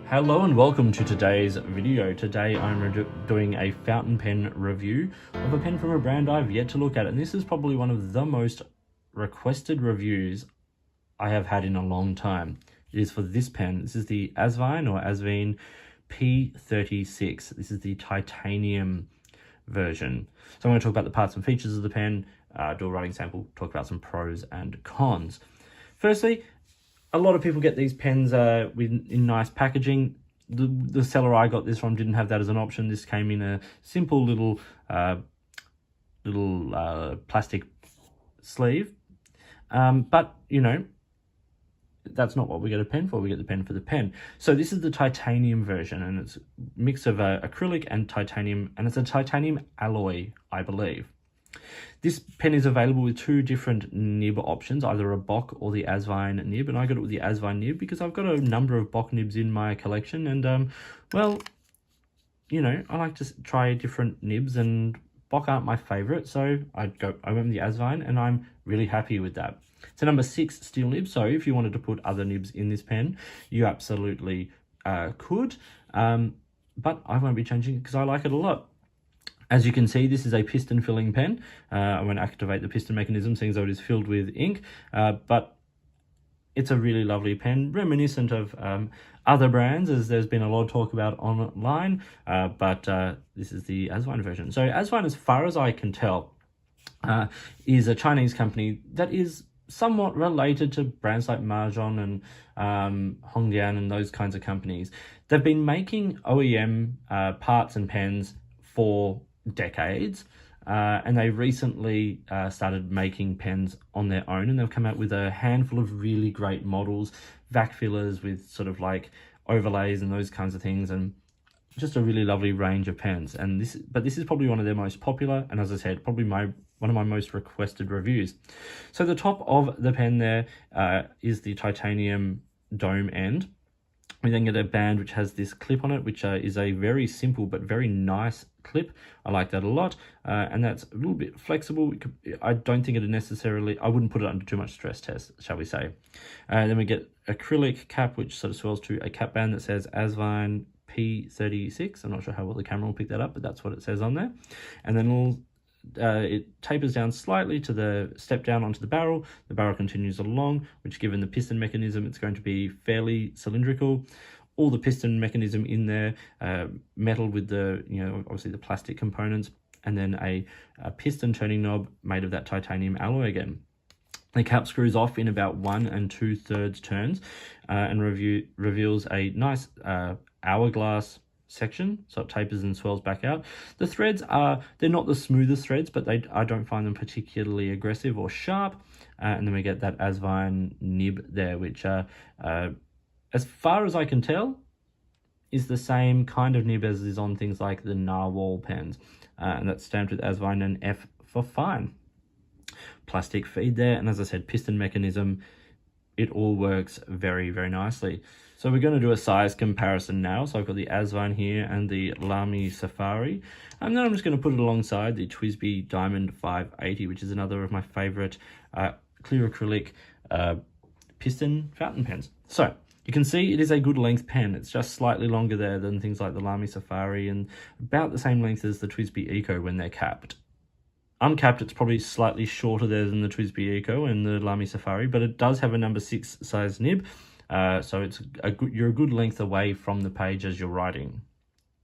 Hello and welcome to today's video. Today I'm doing a fountain pen review of a pen from a brand I've yet to look at, and this is probably one of the most requested reviews I have had in a long time. It is for this pen. This is the Asvine P36. This is the titanium version. So I'm going to talk about the parts and features of the pen, do a writing sample, talk about some pros and cons. Firstly, a lot of people get these pens in nice packaging. The seller I got this from didn't have that as an option. This came in a simple little plastic sleeve. But, you know, that's not what we get a pen for. We get the pen for the pen. So this is the titanium version, and it's a mix of acrylic and titanium, and it's a titanium alloy, I believe. This pen is available with two different nib options, either a Bock or the Asvine nib, and I got it with the Asvine nib because I've got a number of Bock nibs in my collection, and well, you know, I like to try different nibs, and Bock aren't my favorite, so I went with the Asvine, and I'm really happy with that. It's a number 6 steel nib, so if you wanted to put other nibs in this pen, you absolutely could, but I won't be changing it because I like it a lot. As you can see, this is a piston filling pen. I won't activate the piston mechanism, seeing as though it is filled with ink, but it's a really lovely pen, reminiscent of other brands, as there's been a lot of talk about online, but this is the Asvine version. So Asvine, as far as I can tell, is a Chinese company that is somewhat related to brands like Mahjong and Hongdian and those kinds of companies. They've been making OEM parts and pens for decades, and they recently started making pens on their own, and they've come out with a handful of really great models, vac fillers with sort of like overlays and those kinds of things, and just a really lovely range of pens. And this is probably one of their most popular, and as I said, probably one of my most requested reviews. So the top of the pen there is the titanium dome end. We then get a band which has this clip on it, which is a very simple but very nice clip. I like that a lot, and that's a little bit flexible. I don't think I wouldn't put it under too much stress test, shall we say. Then we get acrylic cap, which sort of swells to a cap band that says Asvine P36. I'm not sure how well the camera will pick that up, but that's what it says on there. And then it tapers down slightly to the step down onto the barrel. The barrel continues along, which, given the piston mechanism, it's going to be fairly cylindrical. All the piston mechanism in there, metal with the, you know, obviously the plastic components, and then a piston turning knob made of that titanium alloy again. The cap screws off in about 1 2/3 turns, and reveals a nice hourglass section, so it tapers and swells back out. The threads they're not the smoothest threads, but I don't find them particularly aggressive or sharp. And then we get that Asvine nib there, which as far as I can tell is the same kind of nib as is on things like the Narwhal pens, and that's stamped with Asvine and F for fine. Plastic feed there, and as I said, piston mechanism. It all works very, very nicely. So we're going to do a size comparison now. So I've got the Asvine here and the Lamy Safari. And then I'm just going to put it alongside the TWSBI Diamond 580, which is another of my favorite clear acrylic piston fountain pens. So you can see it is a good length pen. It's just slightly longer there than things like the Lamy Safari, and about the same length as the TWSBI Eco when they're capped. Uncapped, it's probably slightly shorter there than the TWSBI Eco and the Lamy Safari, but it does have a number 6 size nib, so you're a good length away from the page as you're writing.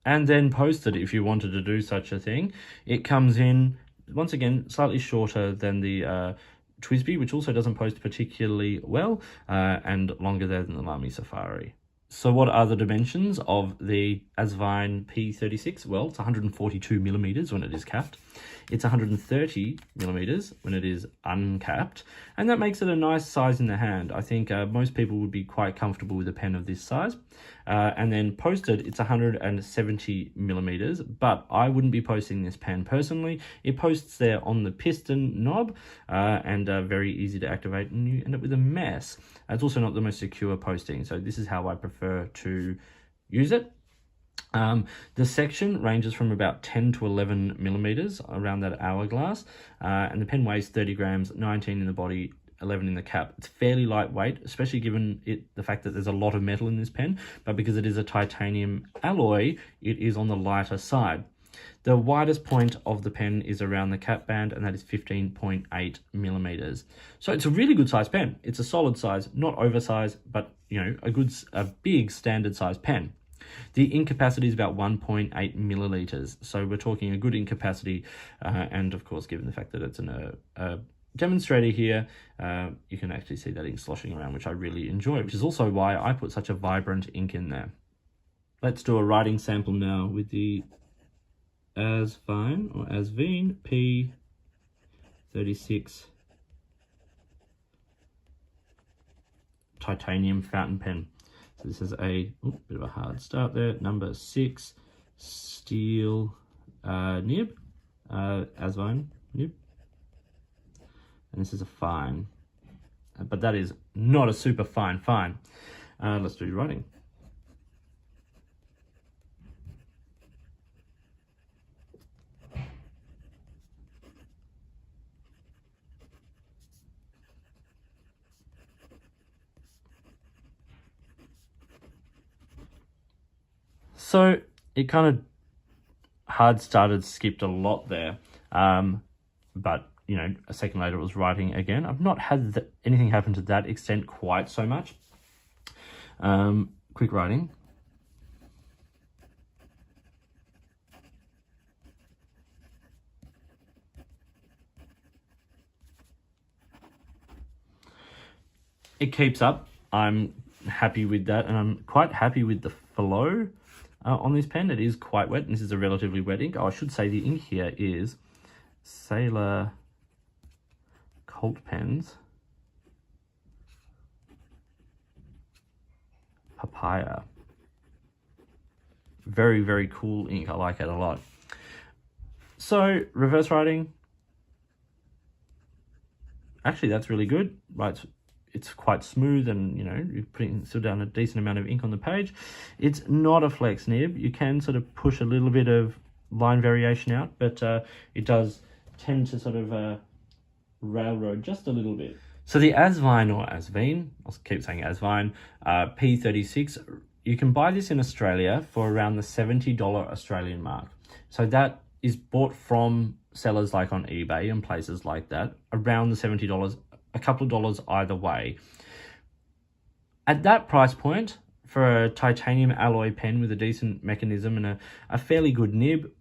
And then posted, if you wanted to do such a thing, it comes in, once again, slightly shorter than the TWSBI, which also doesn't post particularly well, and longer there than the Lamy Safari. So what are the dimensions of the Asvine P36? Well, it's 142 millimeters when it is capped. It's 130 millimeters when it is uncapped, and that makes it a nice size in the hand. I think most people would be quite comfortable with a pen of this size. And then posted, it's 170 millimeters, but I wouldn't be posting this pen personally. It posts there on the piston knob, and very easy to activate, and you end up with a mess. It's also not the most secure posting, so this is how I prefer to use it. The section ranges from about 10 to 11 millimeters around that hourglass, and the pen weighs 30 grams, 19 in the body, 11 in the cap. It's fairly lightweight, especially given the fact that there's a lot of metal in this pen, but because it is a titanium alloy, it is on the lighter side. The widest point of the pen is around the cap band, and that is 15.8 millimeters. So it's a really good size pen. It's a solid size, not oversized, but a big standard size pen. The ink capacity is about 1.8 milliliters. So we're talking a good ink capacity. And of course, given the fact that it's a demonstrator here, you can actually see that ink sloshing around, which I really enjoy, which is also why I put such a vibrant ink in there. Let's do a writing sample now with the Asvine P36 titanium fountain pen. So this is a bit of a hard start there. Number 6 steel nib, Asvine nib, and this is a fine, but that is not a super fine. Let's do writing. So it kind of hard started, skipped a lot there, but a second later it was writing again. I've not had anything happen to that extent quite so much. Quick writing. It keeps up. I'm happy with that, and I'm quite happy with the flow on this pen. It is quite wet, and this is a relatively wet ink. Oh, I should say the ink here is Sailor Colt Pens Papaya. Very, very cool ink. I like it a lot. So reverse writing, actually that's really good. Right, it's quite smooth, and you're putting still down a decent amount of ink on the page. It's not a flex nib. You can sort of push a little bit of line variation out, but it does tend to sort of railroad just a little bit. So the Asvine, or Asvine, I'll keep saying Asvine, P36, you can buy this in Australia for around the $70 Australian mark. So that is bought from sellers like on eBay and places like that, around the $70, a couple of dollars either way. At that price point, for a titanium alloy pen with a decent mechanism and a fairly good nib,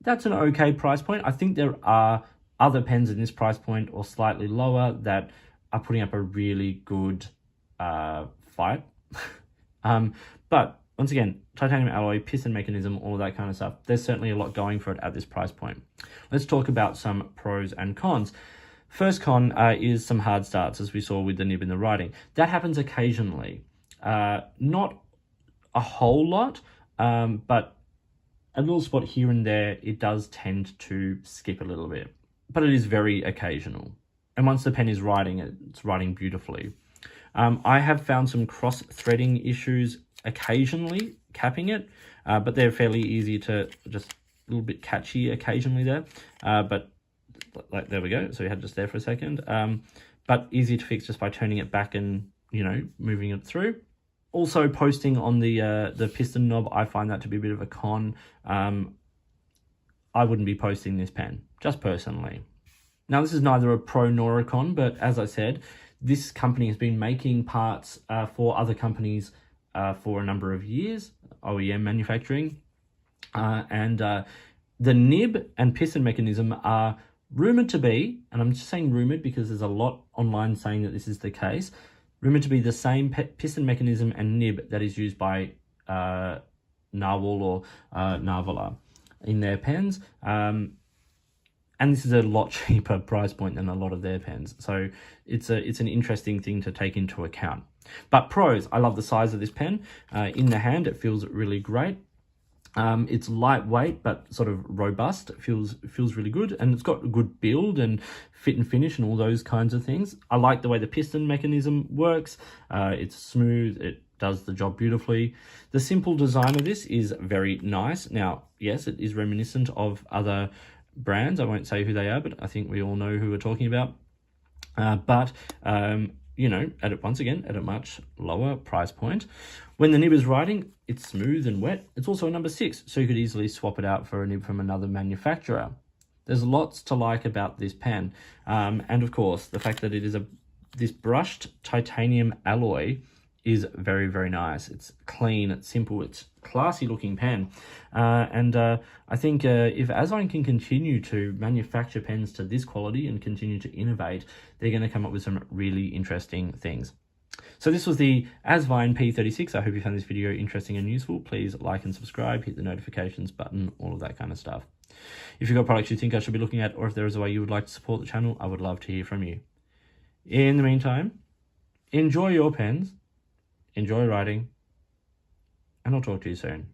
that's an okay price point. I think there are other pens in this price point or slightly lower that are putting up a really good fight. But once again, titanium alloy, piston mechanism, all that kind of stuff, there's certainly a lot going for it at this price point. Let's talk about some pros and cons. First con is some hard starts, as we saw with the nib in the writing. That happens occasionally. Not a whole lot, but a little spot here and there, it does tend to skip a little bit. But it is very occasional. And once the pen is writing, it's writing beautifully. I have found some cross-threading issues occasionally capping it, but they're fairly easy to, just a little bit catchy occasionally there. But like, there we go. So we had just there for a second. But easy to fix just by turning it back and, moving it through. Also, posting on the piston knob, I find that to be a bit of a con. I wouldn't be posting this pen, just personally. Now, this is neither a pro nor a con, but as I said, this company has been making parts for other companies for a number of years, OEM manufacturing. And the nib and piston mechanism are rumoured to be, and I'm just saying rumoured because there's a lot online saying that this is the case, rumoured to be the same piston mechanism and nib that is used by Narwhal or Narvala in their pens. And this is a lot cheaper price point than a lot of their pens. So it's an interesting thing to take into account. But pros, I love the size of this pen. In the hand, it feels really great. It's lightweight, but sort of robust. It feels really good. And it's got a good build and fit and finish and all those kinds of things. I like the way the piston mechanism works. It's smooth. It does the job beautifully. The simple design of this is very nice. Now, yes, it is reminiscent of other brands. I won't say who they are, but I think we all know who we're talking about. but you know, once again, at a much lower price point. When the nib is writing, it's smooth and wet. It's also a number 6, so you could easily swap it out for a nib from another manufacturer. There's lots to like about this pen. And of course, the fact that it is this brushed titanium alloy is very, very nice. It's clean, it's simple, it's classy looking pen. I think if Asvine can continue to manufacture pens to this quality and continue to innovate, they're going to come up with some really interesting things. So this was the Asvine P36. I hope you found this video interesting and useful. Please like and subscribe, hit the notifications button, all of that kind of stuff. If you've got products you think I should be looking at, or if there is a way you would like to support the channel, I would love to hear from you. In the meantime, enjoy your pens, enjoy writing, and I'll talk to you soon.